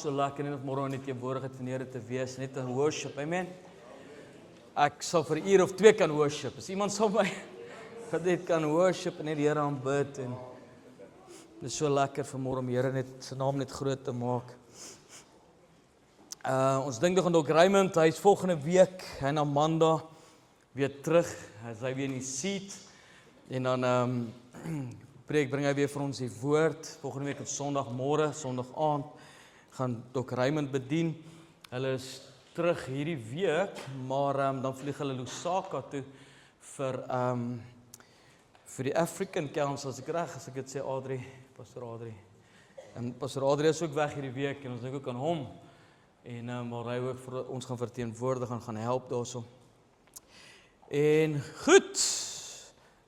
so lekker net môre in die teenwoordigheid van die Here te wees, net in worship, amen. Ek sal vir 'n uur of 2 kan worship. As iemand sal my wat net kan worship en net die Here aanbid en dit is so lekker vanmôre om die Here net sy naam net groot te maak. Ons dink nog aan Dr. Raymond, hy is volgende week en Amanda weer terug, hy weer in die seat en dan bring hy weer vir ons die woord. Volgende week op Sondagmôre, Sondag aand gaan Dr. Raymond bedien. Hulle is terug hierdie week, maar dan vlieg hulle Lusaka toe vir die African Council, as ek reg, as ek dit sê, Pastor Adrie. En Pastor Adrie is ook weg hierdie week en ons dink ook aan hom. En maar hy ook vir ons gaan verteenwoordig en gaan help daarso. En goed,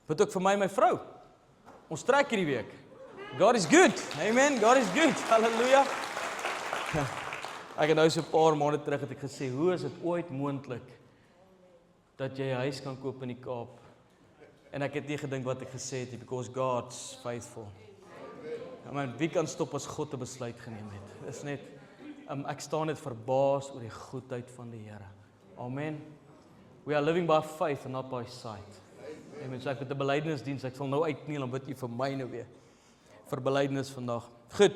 bid ook vir my en my vrou. Ons trek hierdie week. God is good. Amen. God is good. Halleluja. Ek het nou so 'n paar maande terug het ek gesê, hoe is dit ooit moontlik dat jy 'n huis kan koop in die Kaap? En ek het nie gedink wat ek gesê het nie, because God's faithful. Amen. Wie kan stop as God 'n besluit geneem het? Is net ek staan net verbaas oor die goedheid van die Here. Amen. We are living by faith and not by sight. Amen. So ek het 'n belydenisdiens, ek sal nou uitkniel en bid u vir my nou weer. Vir belydenis vandag. Goed.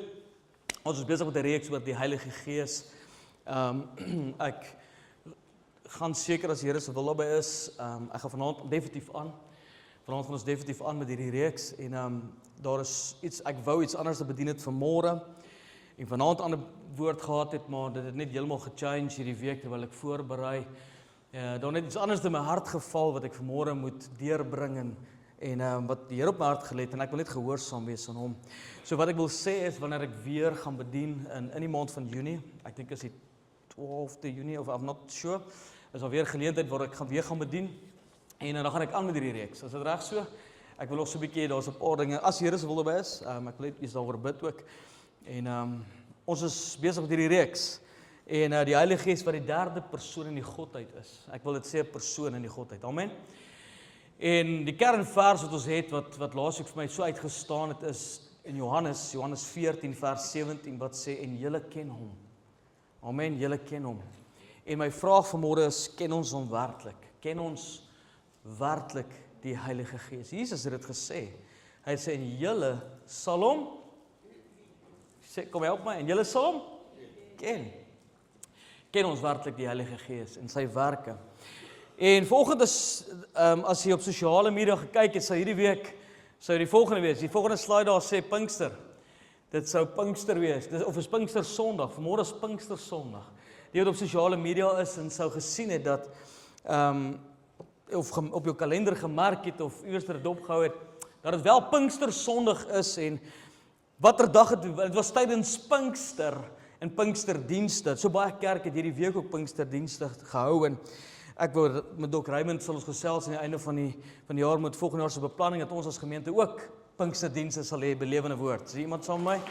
Ons is besig met 'n reeks oor die Heilige Gees. Ek gaan seker as die Here se wil daarby is, ek gaan vanaand definitief aan. Vanaand gaan ons definitief aan met hierdie reeks en daar is iets, ek wou iets anders te bedien het vanmôre. En vanaand 'n ander woord gehad het, maar dit het net heeltemal gechange hierdie week terwyl ek voorberei. Daar net iets anders in my hart geval wat ek vanmôre moet deurbring en wat die Here op my hart gelê het en ek wil net gehoorsaam wees aan hom. So wat ek wil sê is wanneer ek weer gaan bedien in die maand van Junie, ek dink is die 12de Junie of I'm not sure, is alweer geleentheid waar ek weer gaan bedien en dan gaan ek aan met hierdie reeks. Is dit reg so? Ek wil nog so 'n bietjie, daar's 'n paar dinge as die Here se wil daarby is. Ek wil net iets daaroor bid ook. En ons is besig met hierdie reeks. En die Heilige Gees wat die derde persoon in die Godheid is. Ek wil dit sê 'n persoon in die Godheid. Amen. En die kernvers wat ons het, wat laasweek vir my so uitgestaan het, is in Johannes 14 vers 17 wat sê, en julle ken hom. Amen, julle ken hom. En my vraag vanmôre is, ken ons hom werklik? Ken ons werklik die Heilige Gees? Jesus het dit gesê. Hy sê, en julle sal hom, kom help my, en julle sal hom ken. Ken ons werklik die Heilige Gees en sy werke. En volgende is, as jy op sosiale media gekyk het, sou hierdie week, sou die volgende wees, die volgende slide daar sê Pinkster. Dit sou Pinkster wees, of is Pinkster Sondag, vanmôre is Pinkster Sondag. Die wat op sosiale media is en sou gesien het dat, of op jou kalender gemerk het, of iewers dit opgehou het, dat het wel Pinkster Sondag is en watter dag het was tydens Pinkster en Pinksterdienste. So baie kerk het hierdie week ook Pinksterdienste gehou en ek wou met Dr. Raymond sal ons gesels aan die einde van die jaar met volgende jaar se beplanning dat ons as gemeente ook Pinksterdienste sal hê, belewende woord. Is iemand saam met my?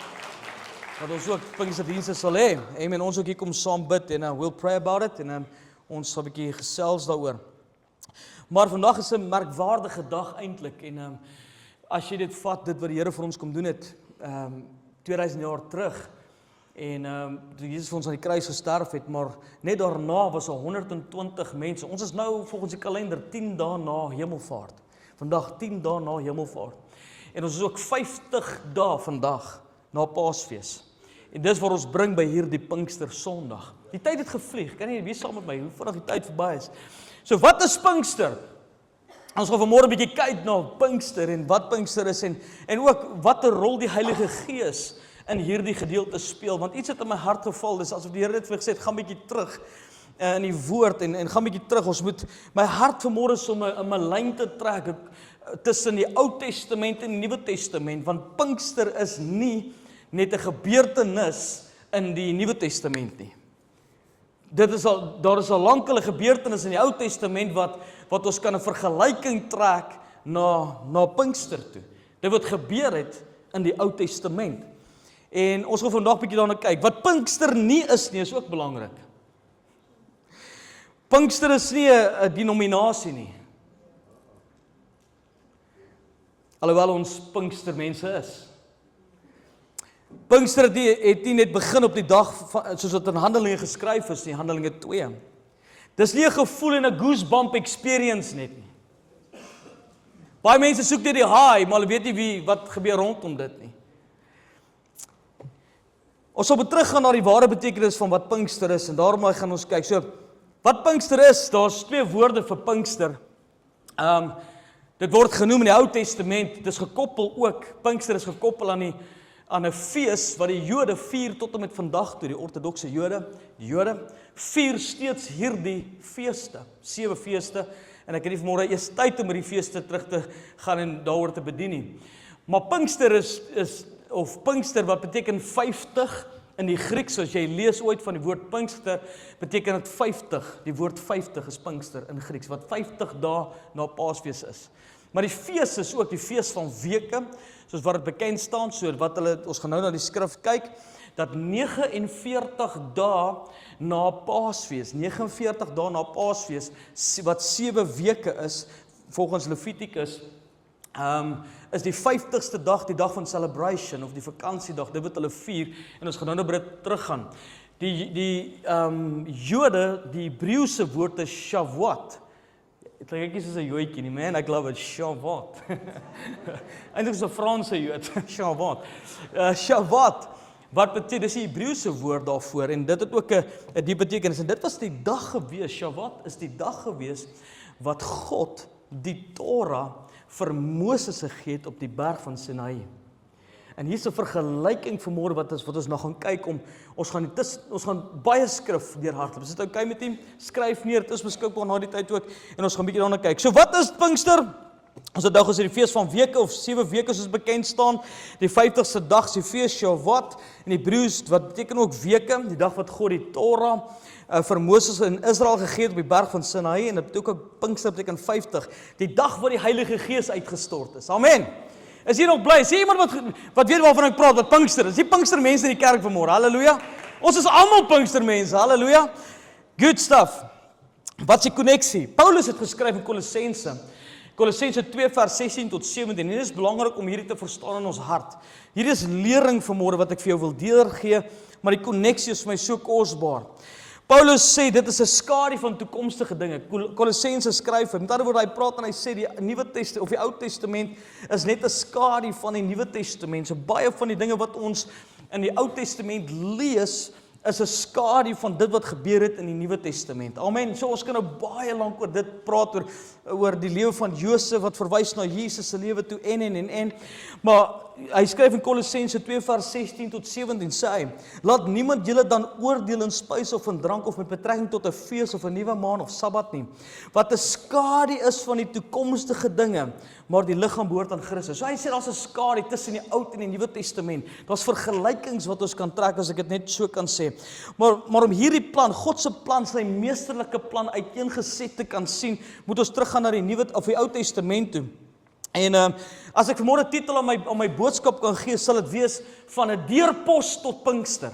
Dat ons ook Pinksterdienste sal hê. Amen. Ons ook hier kom saam bid en we'll pray about it en ons sal 'n bietjie gesels daaroor. Maar vandag is 'n merkwaardige dag eintlik en as jy dit vat, dit wat die Here vir ons kom doen het 2000 jaar terug en toe Jesus vir ons aan die kruis gesterf het, maar net daarna was 120 mense. Ons is nou volgens die kalender 10 dae na Hemelvaart. Vandag 10 dae na Hemelvaart. En ons is ook 50 dae vandag na Paasfees. En dis wat ons bring by hierdie Pinkster Sondag. Die tyd het gevlieg. Kan jy wees saam met my hoe vinnig die tyd verby is? So wat is Pinkster? Ons gaan vanmôre 'n bietjie kyk na Pinkster en wat Pinkster is en ook watter rol die Heilige Gees in hierdie gedeelte speel, want iets het in my hart geval, dis asof die Here net vir gesê het, gaan bietjie terug in die woord en gaan bietjie terug, ons moet, my hart vanmôre is om 'n lyn te trek tussen die Ou Testament en die Nuwe Testament, want Pinkster is nie net 'n gebeurtenis in die Nuwe Testament nie. Daar is al lankal 'n gebeurtenis in die Ou Testament wat ons kan 'n vergelyking trek na Pinkster toe. Dit wat gebeur het in die Ou Testament. En ons gaan vandag bietjie daarna kyk. Wat Pinkster nie is ook belangrik. Pinkster is nie 'n denominasie nie. Alhoewel ons Pinkstermense is. Pinkster het nie net begin op die dag, soos wat in Handelinge geskryf is, nie, Handelinge 2. Dis nie 'n gevoel en 'n goosebump experience net nie. Baie mense soek net die high, maar hulle weet nie wat gebeur rondom dit nie. Ons sal teruggaan na die ware betekenis van wat Pinkster is, en daarom gaan ons kyk. So, wat Pinkster is, daar's 2 woorde vir Pinkster. Dit word genoem in die Ou Testament, dit is gekoppel ook, Pinkster is gekoppel aan 'n fees wat die Jode vier tot en met vandag toe, die ortodokse Jode, vier steeds hierdie feeste, 7 feeste, en ek het nie vanmôre eers tyd om hierdie feeste terug te gaan en daaroor te bedien nie. Maar Pinkster of Pinkster wat beteken 50 in die Grieks, as jy lees ooit van die woord Pinkster, beteken dit 50, die woord 50 is Pinkster in Grieks, wat 50 dae na Paasfees is. Maar die fees is ook die fees van weke, soos wat dit bekend staan, so wat ons gaan nou na die skrif kyk, dat 49 dae na Paasfees, 49 dae na Paasfees, wat 7 weke is, volgens Levitikus, is die 50ste dag, die dag van celebration, of die vakansiedag, dit wat hulle vier, en ons gaan nou by dit teruggaan. Die Jode, die Hebreëse woord is Shavuot. Het klink ek soos 'n joetjie nie, man, I love it, Shavuot. Eintlik is 'n Franse Jood, Shavuot. Shavuot, wat beteken, dis die Hebreëse woord daarvoor, en dit het ook 'n diep betekenis, en dit was die dag gewees, Shavuot is die dag gewees, wat God die Torah vir Moses gegee het op die berg van Sinai. En hier's 'n vergelyking vanmôre wat ons nou gaan kyk om, ons gaan baie skrif deurhardloop. Is dit okay met hom? Skryf neer, dit is beskikbaar na die tyd ook, en ons gaan 'n bietjie daarna kyk. So wat is Pinkster? Ons het nou gesê die fees van weke, of 7 weke soos bekend staan, die 50ste dag is die fees Shavuot, in Hebreëus, wat beteken ook weke, die dag wat God die Torah vir Moses in Israel gegee het op die berg van Sinai, en dit beteken ook Pinkster beteken 50, die dag wat die Heilige Gees uitgestort is. Amen. Is hier nog bly? Is hier iemand wat weet waarvan ek praat, wat Pinkster is? Die Pinkster mense in die kerk vanmôre, halleluja. Ons is almal Pinkster mense, halleluja. Good stuff. Wat is die koneksie? Paulus het geskryf in Kolossense 2 vers 16 tot 17, en dit is belangrik om hierdie te verstaan in ons hart. Hierdie is lering vanmôre wat ek vir jou wil deurgee, maar die koneksie is vir my so kosbaar. Paulus sê dit is 'n skadu van toekomstige dinge. Kolossense skryf, met ander woorde, hy praat en hy sê die Nuwe Testament of die Ou Testament is net 'n skadu van die Nuwe Testament. So baie van die dinge wat ons in die Ou Testament lees, is 'n skadu van dit wat gebeur het in die Nuwe Testament. Amen. So ons kan nou baie lank oor dit praat, oor die lewe van Josef wat verwys na Jesus se lewe toe en. Maar hy skryf in Kolossense 2 vers 16 tot 17 sê hy: laat niemand julle dan oordeel in spys of in drank of met betrekking tot 'n fees of 'n nuwe maan of Sabbat nie, wat 'n skadu is van die toekomstige dinge, maar die liggaam behoort aan Christus. So hy sê daar's 'n skadu tussen die Ou en die Nuwe Testament. Daar's vergelykings wat ons kan trek, as ek dit net so kan sê. Maar om hierdie plan, God se plan, sy meesterlike plan uiteengeset te kan sien, moet ons teruggaan na die Ou Testament toe. En as ek vanmôre 'n titel aan my boodskap kan gee, sal dit wees van 'n deurpos tot Pinkster.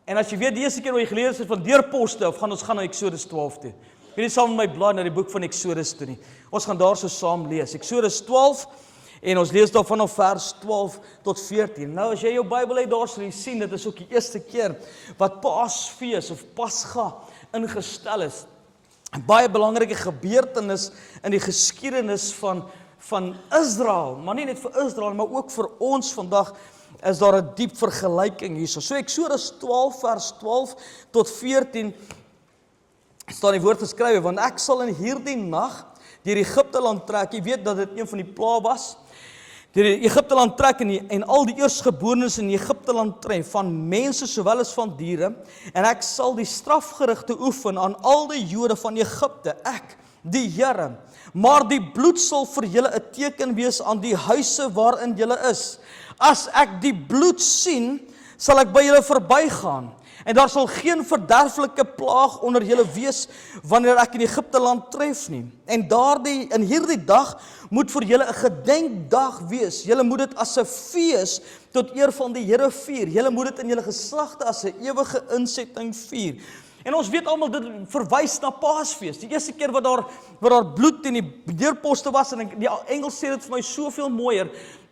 En as jy weet die eerste keer wat jy gelees het van deurposte, of ons gaan na Eksodus 12 toe. Jy nie saam met my blaai na die boek van Eksodus toe nie. Ons gaan daar so saam lees. Eksodus 12, en ons lees daar vanaf vers 12 tot 14. Nou as jy jou Bybel het, daar sal jy sien, dit is ook die eerste keer wat Paasfees of Pasga ingestel is. 'n Baie belangrike gebeurtenis in die geskiedenis van Israel, maar nie net vir Israel, maar ook vir ons vandag, is daar 'n diep vergelyking hierso. So Eksodus 12 vers 12 tot 14 staan die woord geskrywe: want ek sal in hierdie nag deur Egipte land trek. Jy weet dat dit een van die plaae was. Deur Egipte land trek en al die eerstgeborenes in Egipte land tref, van mense sowel as van diere, en ek sal die strafgerigte oefen aan al die Jode van Egipte, ek, die Here. Maar die bloed sal vir julle 'n teken wees aan die huise waarin julle is. As ek die bloed sien, sal ek by julle verbygaan, en daar sal geen verderflike plaag onder julle wees wanneer ek in Egipte land tref nie. En in hierdie dag moet vir julle 'n gedenkdag wees. Julle moet dit as 'n fees tot eer van die Here vier. Julle moet dit in julle geslagte as 'n ewige insetting vier. En ons weet almal dit verwys na Paasfees. Die eerste keer wat daar bloed in die deurposte was, en die Engels sê dit vir my soveel mooier,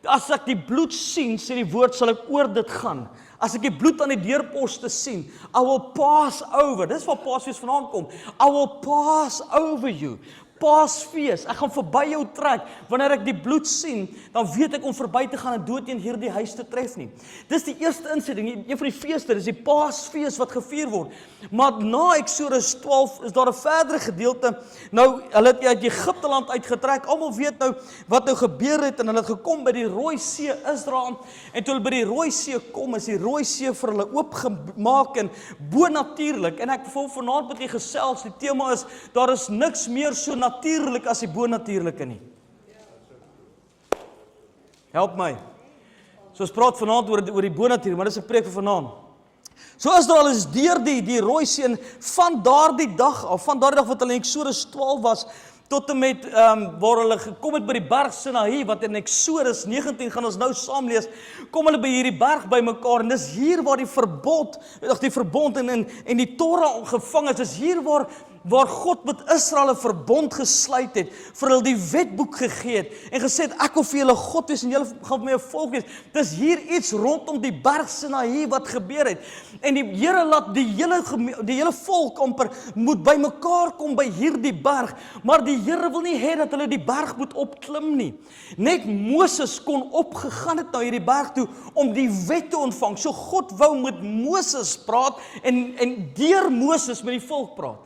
As ek die bloed sien, sê die woord, sal ek oor dit gaan. As ek die bloed aan die deurposte sien, I will pass over. Dis waar Paasfees vandaan kom. I will pass over you. Paasfees, ek gaan verby jou trek. Wanneer ek die bloed sien, dan weet ek om verby te gaan en dood teen hierdie huis te tref nie. Dis die eerste insetting, een van die feeste, dis die Paasfees wat gevier word. Maar na Eksodus 12 is daar 'n verdere gedeelte. Nou, hulle het uit Egipte land uitgetrek. Almal weet nou wat nou gebeur het en hulle het gekom by die Rooi See, Israel. En toe hulle by die Rooi See kom, is die Rooi See vir hulle oopgemaak en bonatuurlik. En ek wil vanaand met julle gesels, die tema is, daar is niks meer so natuurlik as die bonatuurlike nie. Help my. So ons praat vanaand oor die bonatuur, maar dis 'n preek vir vanaand. So Israel is deur die Rooi See en van daardie dag wat hulle in Eksodus 12 was, tot en met waar hulle gekom het by die berg Sinaï, wat in Eksodus 19 gaan ons nou saam lees, kom hulle by hierdie berg bymekaar en dis hier waar die verbond en die Torah gevang is. Dis hier waar God met Israel 'n verbond gesluit het, vir hulle die wetboek gegee het en gesê het, ek wil vir julle God wees en julle gaan vir my 'n volk wees. Dis hier iets rondom die berg Sinaï wat gebeur het. En die Here laat die hele volk amper moet bymekaar kom by hierdie berg, maar die Here wil nie hê dat hulle die berg moet opklim nie. Net Moses kon opgegaan het na hierdie berg toe om die wet te ontvang. So God wou met Moses praat en deur Moses met die volk praat.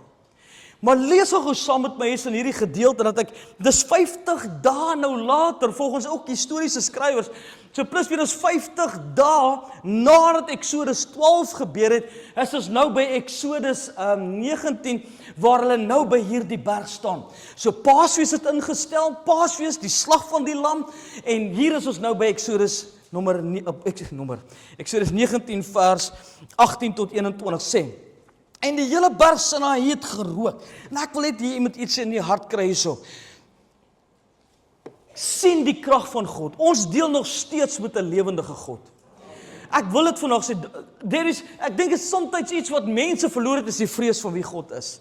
Maar lees gou saam met my eens in hierdie gedeelte, dat dis 50 dae nou later, volgens ook historiese skrywers, so plus weer is 50 dae nadat Eksodus 12 gebeur het, is ons nou by Eksodus 19, waar hulle nou by hierdie berg staan. So Paasfees het ingestel, Paasfees, die slag van die lam, en hier is ons nou by Eksodus Eksodus 19 vers 18 tot 21 sê, en die hele berg Sinaï het gerook. En ek wil net hier met iets in die hart kry hierso. Sien die krag van God. Ons deel nog steeds met 'n lewendige God. Ek wil dit vandag sê, ek dink dit is soms iets wat mense verloor het, is die vrees van wie God is.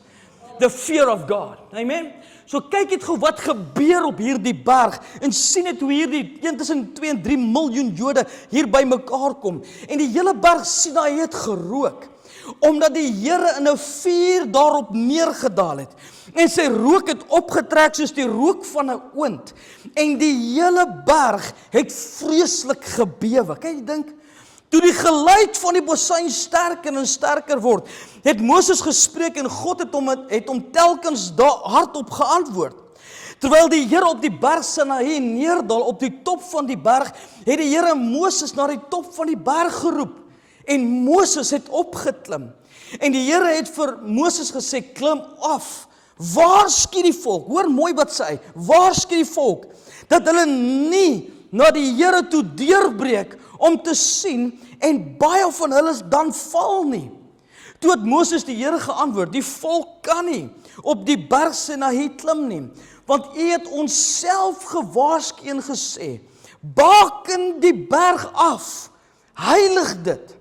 The fear of God. Amen. So kyk net gou wat gebeur op hierdie berg en sien net hoe hierdie tussen 2 en 3 miljoen Jode hier by mekaar kom. En die hele berg Sinaï het gerook, omdat die Here in 'n vuur daarop neergedaal het. En sy rook het opgetrek soos die rook van 'n oond. En die hele berg het vreeslik gebewe. Kan jy dink? Toe die geluid van die bosuin sterker en sterker word, het Moses gespreek en God het hom telkens hardop geantwoord. Terwyl die Here op die berg Sinaï neerdal, op die top van die berg, het die Here Moses na die top van die berg geroep. En Moses het opgeklim. En die Here het vir Moses gesê, klim af. Waarsku die volk. Hoor mooi wat sê hy. Waarsku die volk dat hulle nie na die Here toe deurbreek om te sien en baie van hulle dan val nie. Toe het Moses die Here geantwoord, die volk kan nie op die berg Sinaï klim nie, want U het ons self gewaarsku en gesê, baken die berg af, heilig dit.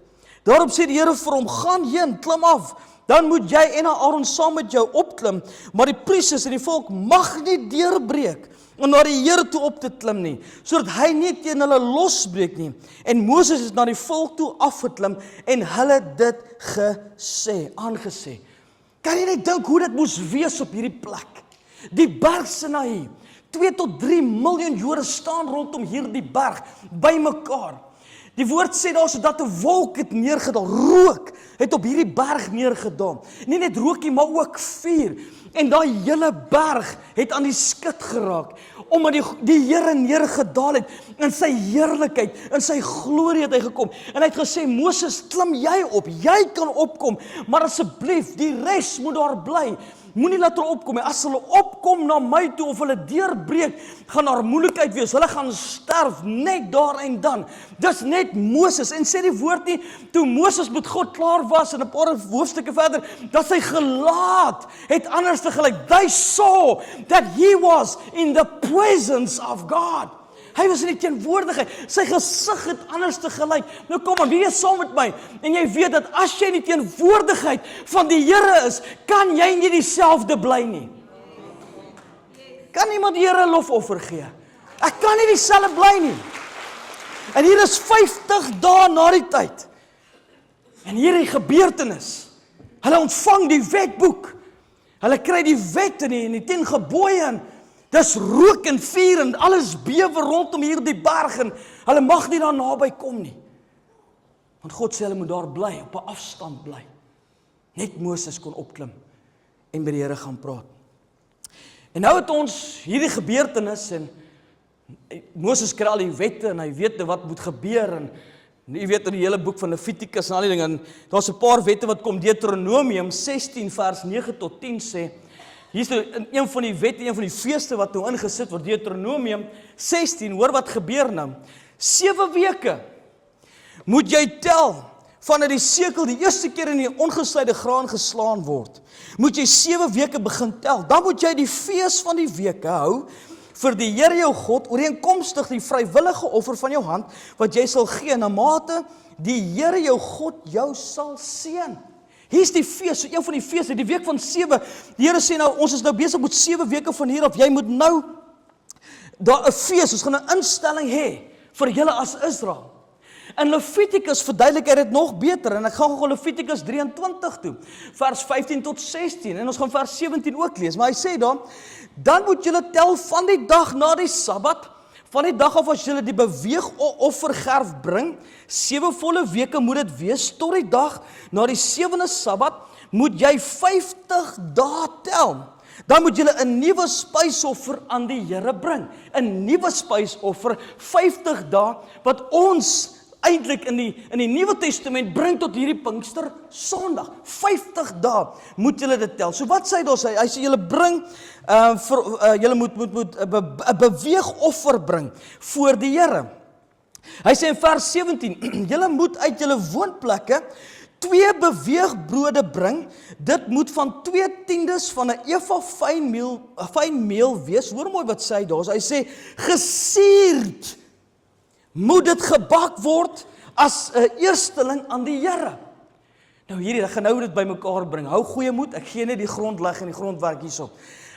Daarop sê die Here vir hom, gaan heen, klim af, dan moet jy en Aaron saam met jou opklim, maar die priesters en die volk mag nie deurbreek om na die Here toe op te klim nie, sodat hy nie teen hulle losbreek nie. En Moses het na die volk toe afgeklim en hulle dit aangesê. Kan jy net dink hoe dit moes wees op hierdie plek? Die berg Sinaï, 2 tot 3 miljoen Jode staan rondom hierdie berg, by mekaar. Die woord sê daar sodat 'n wolk het neergedaal, rook het op hierdie berg neergedaal. Nie net rookie, maar ook vuur. En daai hele berg het aan die skit geraak, omdat die Here neergedaal het, in sy heerlikheid, in sy glorie het hy gekom. En hy het gesê, Moses, klim jy op, jy kan opkom, maar asseblief, die res moet daar bly. Moenie laat hulle opkom nie. As hulle opkom na my toe of hulle deurbreek, gaan daar moeilikheid wees. Hulle gaan sterf net daar en dan. Dis net Moses. En sê die woord nie, toe Moses met God klaar was en 'n paar hoofstukke verder, dat sy gelaat het anders te gelyk. They saw that he was in the presence of God. Hy was in die teenwoordigheid. Sy gesig het anders te gelyk. Nou kom aan, wie is saam met my? En jy weet dat as jy in die teenwoordigheid van die Here is, kan jy nie dieselfde bly nie. Kan iemand die Here lofoffer gee? Ek kan nie dieselfde bly nie. En hier is 50 dae na die tyd. En hierdie gebeurtenis. Hulle ontvang die wetboek. Hulle kry die wet en die 10 gebooie en dis rook en vuur en alles bewe rondom hierdie berg en hulle mag nie daar naby kom nie. Want God sê hulle moet daar bly, op 'n afstand bly. Net Moses kon opklim en met die Here gaan praat. En nou het ons hierdie gebeurtenis en Moses kry al die wette en hy weet wat moet gebeur en jy weet in die hele boek van Levitikus en al die dinge en daar's 'n paar wette wat kom. Deuteronomium 16 vers 9 tot 10 sê, hier's in een van die wette, een van die feeste wat nou ingesit word, Deuteronomium 16, hoor wat gebeur nou. 7 weke moet jy tel vanaf die sekel die eerste keer in die ongeslyde graan geslaan word. Moet jy 7 weke begin tel. Dan moet jy die fees van die weke hou vir die Here jou God, ooreenkomstig die vrywillige offer van jou hand, wat jy sal gee, na mate die Here jou God jou sal seën. Hier's die fees, so een van die feeste, die week van 7, die Here sê nou, ons is nou besig met 7 weke van hier af, jy moet nou, daar 'n fees, ons gaan 'n instelling hê, vir julle as Israel. En Levitikus verduidelik hy dit nog beter, en ek gaan gou Levitikus 23 toe, vers 15 tot 16, en ons gaan vers 17 ook lees, maar hy sê daar, dan moet julle tel van die dag na die Sabbat, van die dag af as julle die beweegoffergerf bring, 7 volle weke moet dit wees, tot die dag na die 7de Sabbat, moet jy 50 dae tel. Dan moet julle 'n nuwe spysoffer aan die Here bring. 'n Nuwe spysoffer, 50 dae, wat ons eintlik in die Nuwe Testament bring tot hierdie Pinkster Sondag. 50 dae moet julle dit tel. So wat sê hy? Hy sê julle bring julle moet 'n beweegoffer bring voor die Here. Hy sê in vers 17, julle moet uit julle woonplekke 2 beweegbrode bring. Dit moet van 2/10 van 'n eva fyn meel wees. Hoor mooi wat sê hy daar. Hy sê gesuurd moet dit gebak word as 'n eersteling aan die Here. Nou hierdie, ek gaan nou dit bymekaar bring. Hou goeie moed, ek gee net die grondleg en die grondwerk hierop.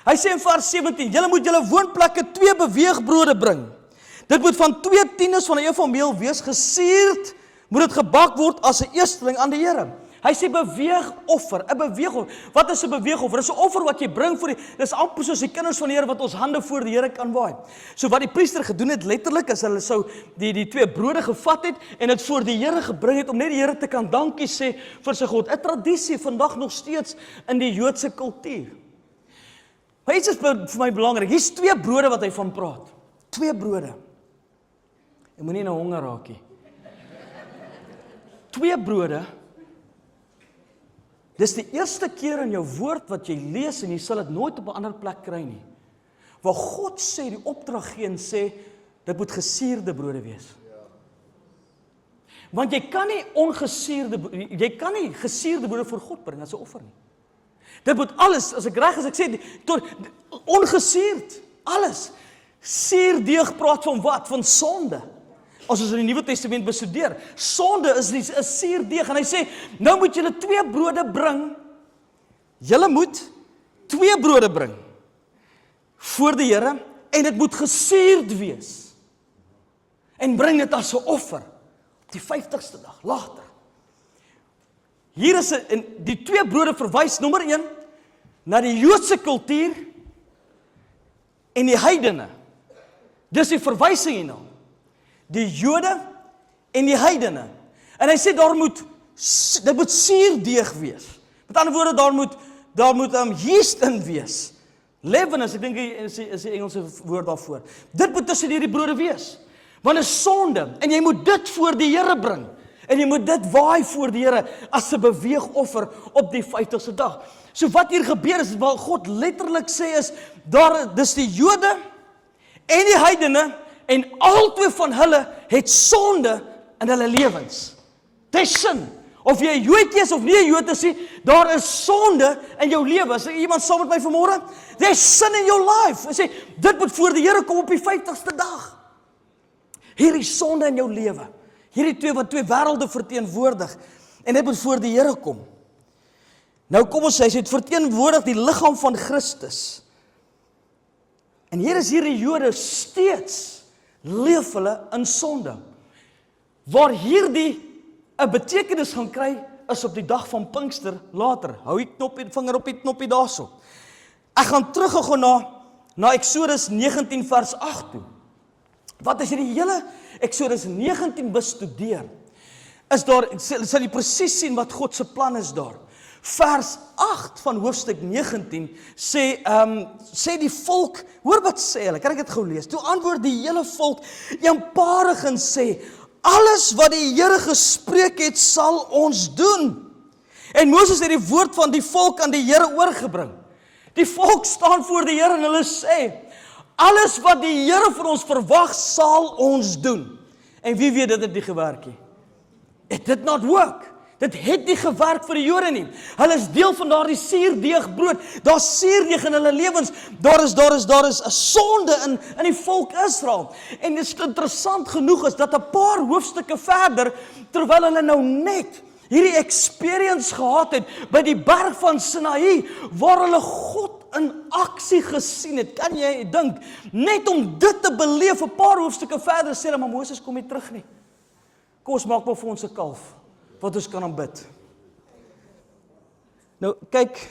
Hy sê in vers 17, julle moet julle woonplekke 2 beweegbrode bring. Dit moet van 2/10 van 'n eva meel wees, gesuurd moet dit gebak word as 'n eersteling aan die Here. Hy sê beweegoffer, 'n beweegoffer. Wat is 'n beweegoffer? Dis 'n offer wat jy bring vir dis amper soos die kinders van die Here wat ons hande voor die Here kan waai. So wat die priester gedoen het letterlik is hulle sou die 2 brode gevat het en dit voor die Here gebring het om net die Here te kan dankie sê vir sy God. 'n Tradisie vandag nog steeds in die Joodse kultuur. Maar iets is vir my belangrik. Hier's 2 brode wat hy van praat. 2 brode. Jy moenie nou honger raak nie. 2 brode. Dis die eerste keer in jou woord wat jy lees en jy sal dit nooit op 'n ander plek kry nie. Waar God sê, die opdrag gee en sê, dit moet gesuurde brode wees. Want jy kan nie gesuurde brode voor God bring as 'n offer nie. Dit moet alles, as ek reg is, ek sê, tot ongesuurd, alles. Suurdeeg praat van wat? Van sonde. As ons in die Nuwe Testament bestudeer, sonde is 'n suurdeeg en hy sê, nou moet julle 2 brode bring. Julle moet 2 brode bring voor die Here en dit moet gesuurd wees. En bring dit as 'n offer op die 50ste dag, later. Hier is die 2 brode verwys nommer 1 na die Joodse kultuur en die heidene. Dis die verwysing hierna. Die Jode en die heidene. En hy sê dit moet suurdeeg wees. Met ander woorde, daar moet yeast in wees. Leaven is, ek dink is die Engelse woord daarvoor. Dit moet tussen hierdie brode wees. Want is sonde en jy moet dit voor die Here bring. En jy moet dit waai voor die Here as 'n beweegoffer op die 50ste dag. So wat hier gebeur is, wat God letterlik sê is, dis die Jode en die heidene, en albei van hulle het sonde in hulle lewens. Dis sin. Of jy 'n Joodjie is of nie 'n Jood is nie, daar is sonde in jou lewe. Is iemand saam met my vanmôre? There's sin in your life. Hy sê, dit moet voor die Here kom op die 50ste dag. Hierdie sonde in jou lewe. Hierdie 2 wat 2 wêrelde verteenwoordig. En dit moet voor die Here kom. Nou kom ons sê, hy het verteenwoordig die liggaam van Christus. En hier is hierdie Jode steeds leef hulle in sonde. waar hierdie 'n betekenis gaan kry, is op die dag van Pinkster later. Hou die vinger op die knoppie daarso. Ek gaan teruggaan na Eksodus 19 vers 8 toe. Wat as jy die hele Eksodus 19 bestudeer, is daar, sal jy presies sien wat God se plan is daar. Vers 8 van hoofstuk 19 sê die volk, hoor wat sê hulle, kan ek dit gou lees? Toe antwoord die hele volk eenparig en sê, alles wat die Here gespreek het, sal ons doen. En Moses het die woord van die volk aan die Here oorgebring. Die volk staan voor die Here en hulle sê, alles wat die Here vir ons verwag, sal ons doen. En wie weet dit het nie gewerk nie? It did not work. Dit het nie gewerk vir die Jode nie. Hulle is deel van daardie suurdeegbrood. Daar's suurdeeg in hulle lewens. Daar is 'n sonde in die volk Israel. En dit is interessant genoeg is dat 'n paar hoofstukke verder, terwyl hulle nou net hierdie experience gehad het by die berg van Sinaï, waar hulle God in aksie gesien het. Kan jy dink, net om dit te beleef, 'n paar hoofstukke verder sê hulle, maar Moses kom nie terug nie. Kom ons maak maar vir ons 'n kalf, wat ons kan aanbid. Nou, kyk,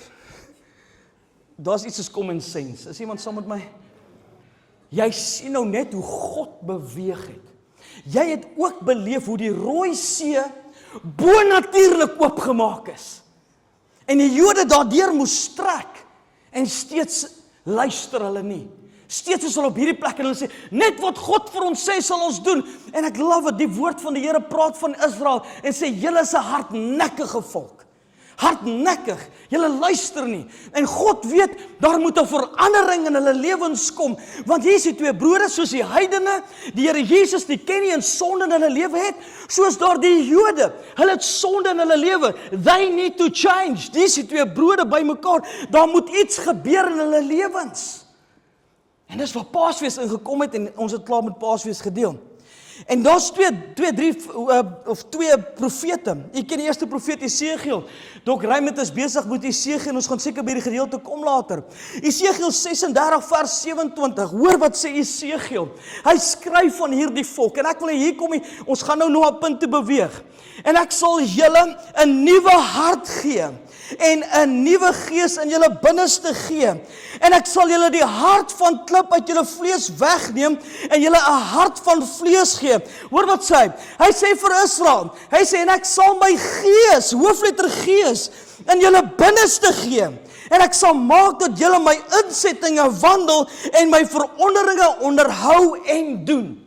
daar's iets soos common sense. Is iemand saam met my? Jy sien nou net hoe God beweeg het. Jy het ook beleef hoe die Rooi See bonatuurlik oopgemaak is. En die Jode daardeur moes trek. En steeds luister hulle nie. Steeds is hulle op hierdie plek en hulle sê, net wat God vir ons sê, sal ons doen. En ek love het, die woord van die Here praat van Israel en sê, julle is 'n hardnekkige volk. Hardnekkig, julle luister nie. En God weet, daar moet 'n verandering in hulle lewens kom. Want hier is die twee brode, soos die heidene, die Here Jesus, die ken nie en sonde in hulle lewe het, soos daar die Jode, hulle het sonde in hulle lewe. They need to change. Hier is die twee brode by mekaar. Daar moet iets gebeur in hulle lewens. En dis waar Paasfees ingekom het en ons het klaar met Paasfees gedeel. En daar's twee profete. Ek ken die eerste profeet Esegiel. Dok Raymond is besig met Esegiel en ons gaan seker by die gedeelte kom later. Esegiel 36 vers 27. Hoor wat sê Esegiel. Hy skryf van hierdie volk en ek wil hier kom, ons gaan nou na 'n punt te beweeg. En ek sal julle 'n nuwe hart gee en 'n nuwe gees in julle binneste gee. En ek sal julle die hart van klip uit julle vlees wegneem en julle 'n hart van vlees gee. Hoor wat sê hy? Hy sê vir Israel, hy sê, en ek sal my gees, hoofletter gees, in julle binneste gee. En ek sal maak dat julle my insettinge wandel en my veranderinge onderhou en doen.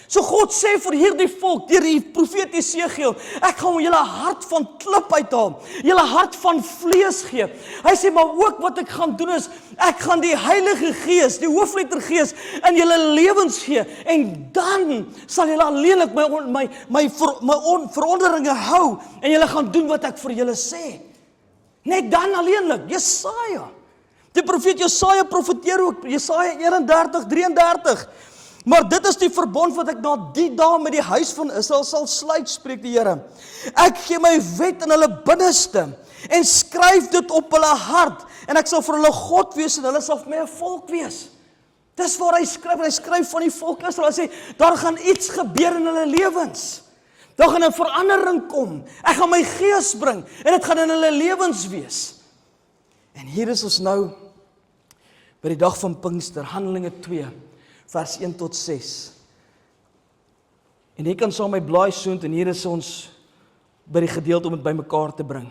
So God sê vir hierdie volk, deur die profeet Esegiel, ek gaan julle hart van klip uithaal, julle hart van vlees gee. Hy sê, maar ook wat ek gaan doen is, ek gaan die Heilige Gees, die hoofletter Gees, in julle lewens gee, en dan sal julle alleenlik my veranderinge hou, en julle gaan doen wat ek vir julle sê. Net dan alleenlik, Jesaja. Die profeet Jesaja profeteer ook, Jesaja 31:33. Maar dit is die verbond wat ek na die dae met die huis van Israel sal sluit, spreek die Here. Ek gee my wet in hulle binneste en skryf dit op hulle hart en ek sal vir hulle God wees en hulle sal vir my 'n volk wees. Dis waar hy skryf van die volk Israel. Hy sê, daar gaan iets gebeur in hulle lewens. Daar gaan 'n verandering kom. Ek gaan my gees bring en dit gaan in hulle lewens wees. En hier is ons nou by die dag van Pinkster, Handelinge 2. Vers 1 tot 6. En jy kan saam my blaai soont en hier is ons by die gedeelte om dit bymekaar te bring.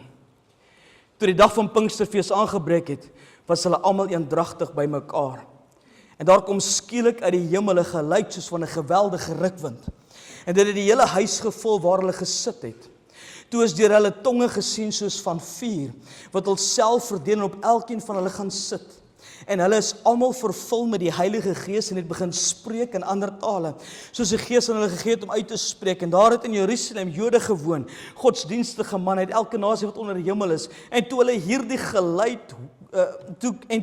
Toe die dag van Pinksterfees aangebreek het, was hulle almal eendragtig bymekaar. En daar kom skielik uit die hemel 'n geluid soos van 'n geweldige rukwind. En dit het die hele huis gevul waar hulle gesit het. Toe is deur hulle tonge gesien soos van vuur, wat hulself verdeel en op elkeen van hulle gaan sit. En hulle is almal vervul met die Heilige Gees en het begin spreek in ander tale, soos die Gees aan hulle gegee het om uit te spreek. En daar het in Jerusalem Jode gewoon, godsdienstige man uit elke nasie wat onder die hemel is. En toe hulle hierdie geluid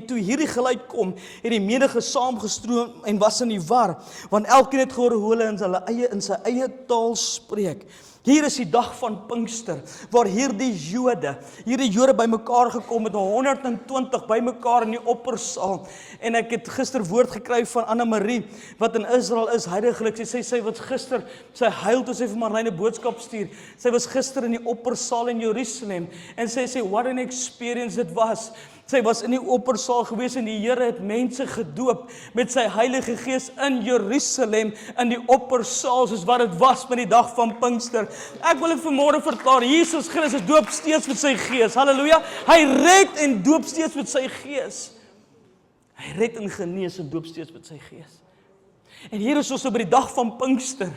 toe hierdie geluid kom, het die menigte saamgestroom en was in die war, want elkeen het gehoor hoe hulle in sy eie taal spreek. Hier is die dag van Pinkster, waar hierdie Jode bymekaar gekom het, 120 bymekaar in die oppersaal. En ek het gister woord gekry van Anne-Marie, wat in Israel is, heiliglik. Sy was gister, sy huil toe sy vir Marlene boodskap stuur. Sy was gister in die oppersaal in Jerusalem, en sy sê, what an experience it was. Sy was in die oppersaal gewees en die Here het mense gedoop met sy Heilige Gees in Jerusalem, in die oppersaal, soos wat dit was met die dag van Pinkster. Ek wil dit vanmôre verklaar, Jesus Christus doop steeds met sy Gees, halleluja, hy red en doop steeds met sy Gees. Hy red en genees en doop steeds met sy Gees. En hier is ons op die dag van Pinkster,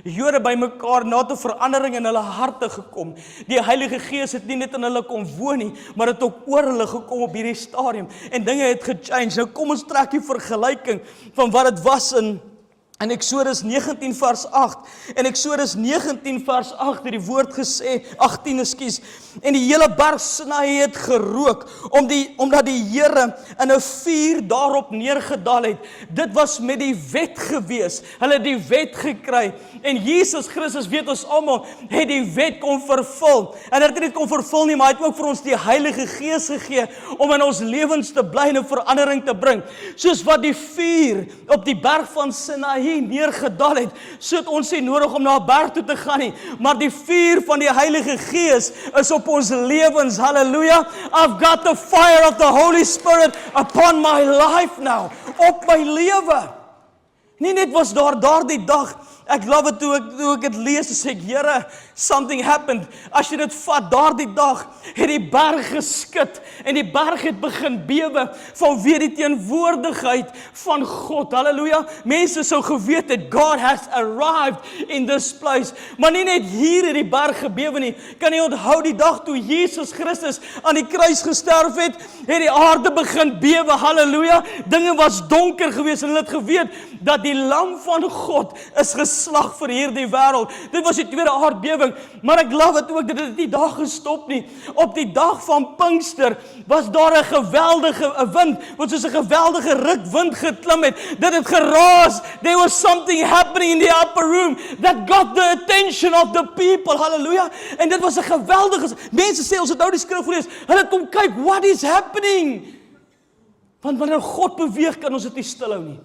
Jode bymekaar, na 'n verandering in hulle harte gekom. Die Heilige Gees het nie net in hulle kom woon nie, maar het ook oor hulle gekom op hierdie stadium. En dinge het gechange. Nou kom ons trek die vergelyking van wat dit was in Eksodus 19 vers 8. In Eksodus 19 vers 8 het die woord gesê, 18 ekskuus, en die hele berg Sinaï het gerook, omdat die Here in 'n vuur daarop neergedaal het. Dit was met die wet gewees. Hulle het die wet gekry. En Jesus Christus, weet ons almal, het die wet kon vervul. En hy het nie kon vervul nie, maar hy het ook vir ons die Heilige Gees gegee, om in ons lewens te bly en 'n verandering te bring. Soos wat die vuur op die berg van Sinaï neergedaal het, so het ons nie nodig om na 'n berg toe te gaan nie, maar die vuur van die Heilige Gees is op ons lewens, halleluja. I've got the fire of the Holy Spirit upon my life now, op my lewe. Nie net was daar daardie dag, ek love it toe ek dit lees, sê ek, Here, something happened. As jy dit vat, daardie dag het die berg geskit en die berg het begin bewe vanweë die teenwoordigheid van God. Halleluja. Mense sou geweet het, God has arrived in this place. Maar nie net hier het die berg gebewe nie. Kan jy onthou die dag toe Jesus Christus aan die kruis gesterf het die aarde begin bewe. Halleluja. Dinge was donker geweest en hulle het geweet dat die lam van God is geslag vir hierdie wêreld. Dit was die tweede aardbewing, maar ek love dit ook dat dit nie daar gestop nie. Op die dag van Pinkster was daar 'n geweldige wind, wat soos 'n geweldige rukwind geklim het. Dit het geraas. There was something happening in the upper room that got the attention of the people. Halleluja. En dit was 'n geweldige, mense sê ons het nou die skrif gelees, hulle kom kyk, what is happening? Want wanneer God beweeg, kan ons dit nie stilhou nie.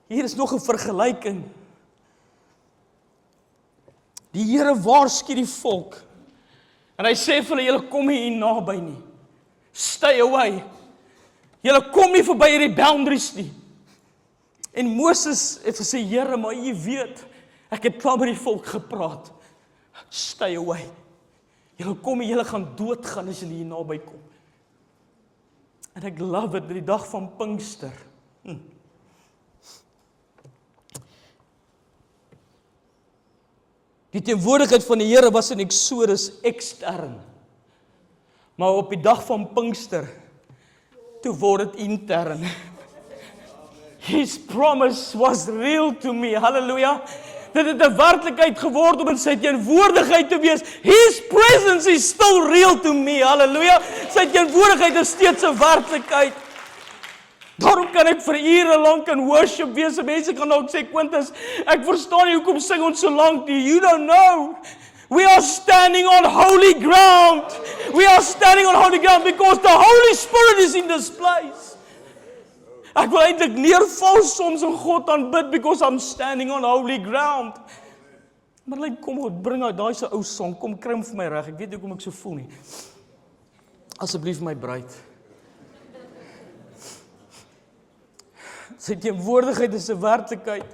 Hier is nog 'n vergelyking. Die Here waarsku die volk. En hy sê vir hulle, julle kom nie hier naby nie. Stay away. Julle kom nie verby hierdie boundaries nie. En Moses het gesê, Here, maar jy weet, ek het klaar met die volk gepraat. Stay away. Julle kom nie, julle gaan doodgaan as julle hier naby kom. En ek love it, die dag van Pinkster. Die teenwoordigheid van die Here was in Eksodus ekstern. Maar op die dag van Pinkster, toe word dit intern. His promise was real to me. Halleluja. Dit het 'n werklikheid geword om in sy teenwoordigheid te wees. His presence is still real to me. Halleluja. Sy teenwoordigheid is steeds 'n werklikheid. Daarom kan ek vir ure lank in worship wees. Mense kan ook sê, Quintus, ek verstaan nie hoekom sing ons so lank nie. You don't know. We are standing on holy ground. We are standing on holy ground because the Holy Spirit is in this place. Ek wil eintlik neerval soms en God aanbid because I'm standing on holy ground. Maar like, kom bring uit daai se ou song, kom krim vir my reg. Ek weet nie hoekom ek so voel nie. Asseblief my bruid. Sy teenwoordigheid is 'n werklikheid.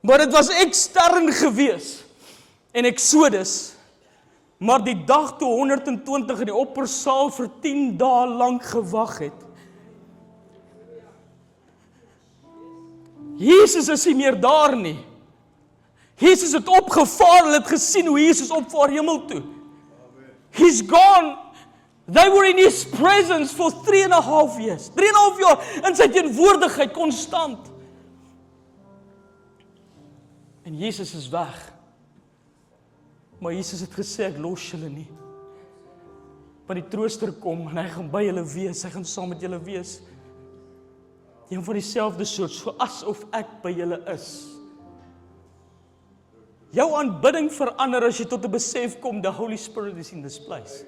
Maar dit was ekstern gewees in Eksodus. Maar die dag toe 120 in die oppersaal vir 10 dae lank gewag het. Jesus is nie meer daar nie. Jesus het opgevaar, hulle het gesien hoe Jesus opvaar hemel toe. He's gone. They were in his presence for 3.5 years. 3.5 jaar in sy teenwoordigheid konstant. En Jesus is weg. Maar Jesus het gesê, ek los julle nie. Want die trooster kom en hy gaan by julle wees, hy gaan saam met julle wees. Een van dieselfde soort, so asof ek by julle is. Jou aanbidding verander as jy tot 'n besef kom, the Holy Spirit is in this place.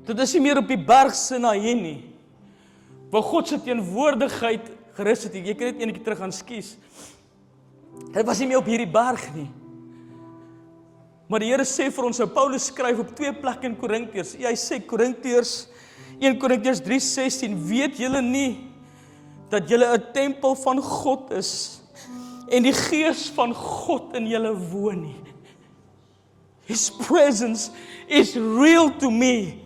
Dit is nie meer op die berg Sinaï nie, waar God se teenwoordigheid gerus het. Jy kan net eenetjie terug gaan skies. Dit was nie meer op hierdie berg nie. Maar die Here sê vir ons, nou Paulus skryf op 2 plekke in Korintiërs. Hy sê Korintiërs 1 Korintiërs 3:16, weet julle nie dat julle 'n tempel van God is en die Gees van God in julle woon nie. His presence is real to me.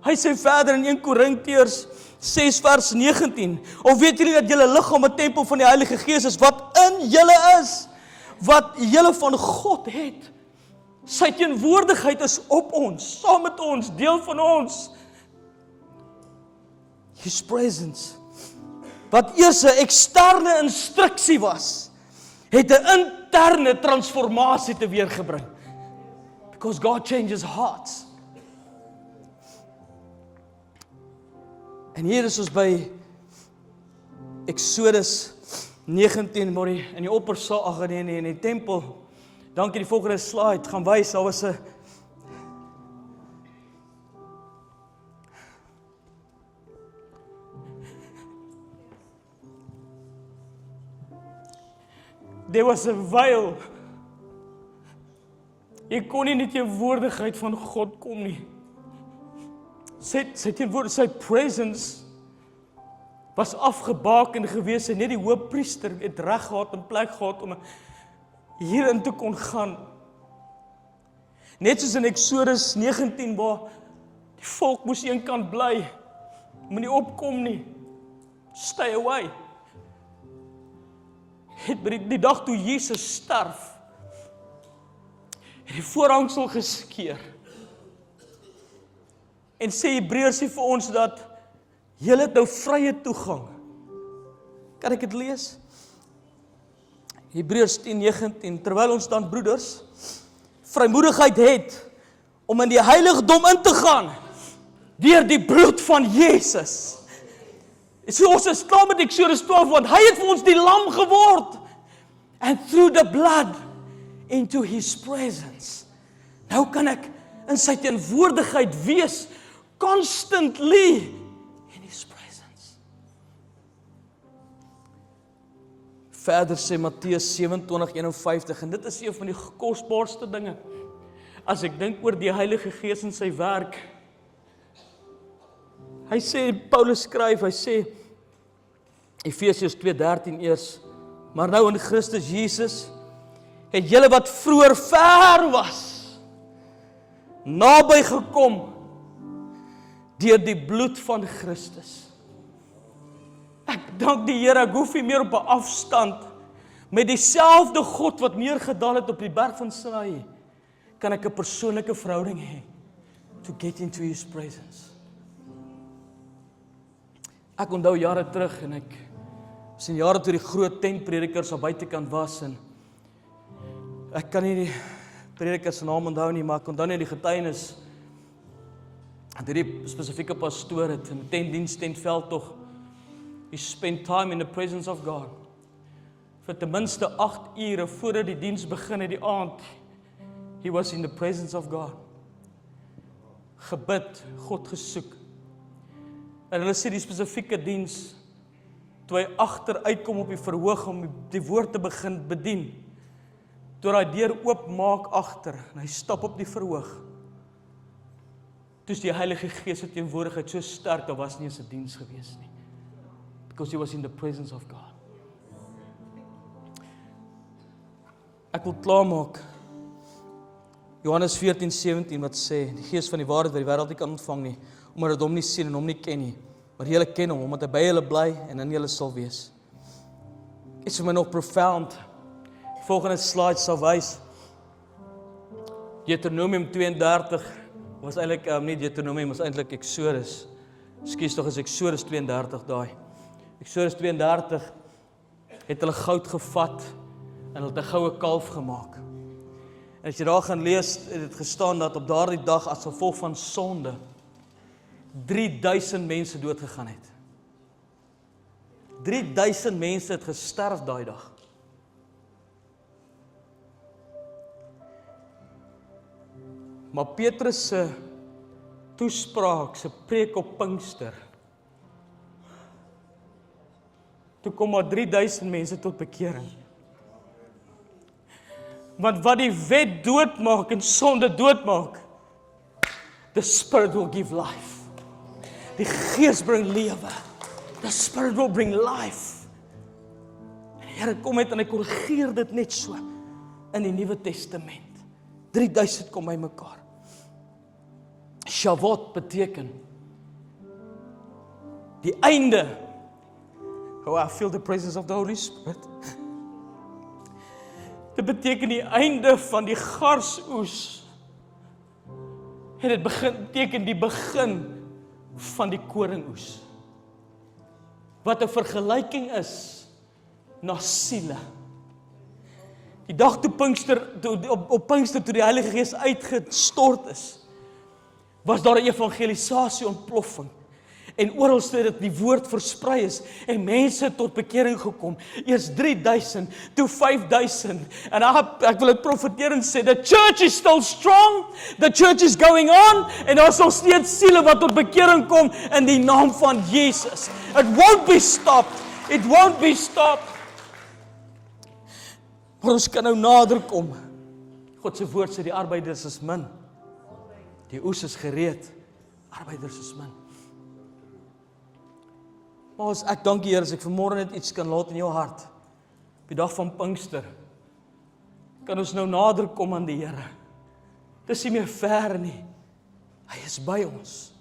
Hy sê verder in 1 Korintiërs 6 vers 19, of weet julle dat julle liggaam 'n tempel van die Heilige Gees is wat in julle is, wat julle van God het. Sy teenwoordigheid is op ons, saam met ons, deel van ons. His presence, wat eers 'n eksterne instruksie was, het 'n interne transformasie teweeggebring. Because God changes hearts. En hier is ons by Exodus 19, maar in die oppersaal, in die tempel. Dankie, die volgende slide gaan wys, daar was 'n there was a veil. Jy kon nie in die teenwoordigheid van God kom nie. Sy teenwoordigheid, sy presence was afgebaken gewees en net die hoofpriester het reg gehad en plek gehad om hierin te kon gaan. Net soos in Exodus 19 waar die volk moes eenkant bly, moenie opkom nie, stay away. Het by die dag toe Jesus sterf, het die voorhangsel geskeur. En sê Hebreërs vir ons dat julle het nou vrye toegang. Kan ek dit lees? Hebreërs 10:19, terwyl ons dan broeders vrymoedigheid het om in die heiligdom in te gaan deur die bloed van Jesus. So ons is klaar met Exodus 12 want hy het vir ons die lam geword. And through the blood into his presence. Nou kan ek in sy teenwoordigheid wees constantly in his presence. Verder sê Matteus 27:51 en dit is een van die kosbaarste dinge. As ek dink oor die Heilige Gees en sy werk. Hy sê, Paulus skryf, hy sê Efesiërs 2:13 eers, maar nou in Christus Jesus het julle wat vroeër ver was naby gekom deur die bloed van Christus. Ek dank die Here, ek hoef nie meer op 'n afstand met dieselfde God wat neergedaal het op die berg van Sinaï, kan ek 'n persoonlike verhouding hê to get into his presence. Ek onthou jare terug en ek was in jare toe die groot tentpredikers aan buitekant was en ek kan nie die prediker se naam onthou nie, maar ek onthou net die getuienis dat hierdie spesifieke pastoor het in tentdiens, tentveld, he spent time in the presence of God. Vir ten minste 8 ure voordat die diens begin het die aand, he was in the presence of God. Gebid, God gesoek. En hulle sê die spesifieke diens, toe hy agter uitkom op die verhoog om die woord te begin bedien, toe hy deur oopmaak agter, en hy stap op die verhoog, toe is die Heilige Gees se teenwoordigheid so sterk, daar was nie eens 'n diens gewees nie. Because he was in the presence of God. Ek wil klaarmaak. Johannes 14:17 wat sê, die Gees van die waarheid wat die wêreld nie kan ontvang nie, omdat dit hom nie sien en hom nie ken nie, maar julle ken hom, omdat hy by julle bly en in julle sal wees. Is vir my nog profound. Die volgende slide sal wys. Deuteronomium 32 was eintlik nie Deuteronomium, was eintlik Exodus. Ekskuus tog, is Exodus 32 daai. Exodus 32 het hulle goud gevat en hulle het 'n goue kalf gemaak. En as jy daar gaan lees, het dit gestaan dat op daardie dag as gevolg van sonde 3000 mense doodgegaan het. 3000 mense het gesterf daai dag. Maar Petrus se toespraak, se preek op Pinkster, toe kom maar 3000 mense tot bekering. Want wat die wet doodmaak en sonde doodmaak, the Spirit will give life. Die Gees bring lewe. The Spirit will bring life. En die Here kom met en hy korrigeer dit net so in die Nuwe Testament. 3000 kom by mekaar. Shavuot beteken die einde. Oh, I feel the presence of the Holy Spirit. Dit beteken die einde van die garsoes. En dit beteken die begin van die koringoes. Wat 'n vergelyking is na siele. Die dag toe Pinkster, op Pinkster toe die Heilige Gees uitgestort is, was daar 'n evangelisasie ontploffing. En oralste het die woord versprei is en mense het tot bekering gekom. Eers 3000, toe 5000. En ek wil dit profeteer en sê, the church is still strong, the church is going on, en daar is nog steeds siele wat tot bekering kom in die naam van Jesus. It won't be stopped. It won't be stopped. Maar ons kan nou nader kom. God se woord sê die arbeiders is min. Die oes is gereed. Arbeiders is min. Maar ek dank die Here as ek vanmôre net iets kan laat in jou hart. Op die dag van Pinkster kan ons nou nader kom aan die Here. Dis nie meer ver nie. Hy is by ons.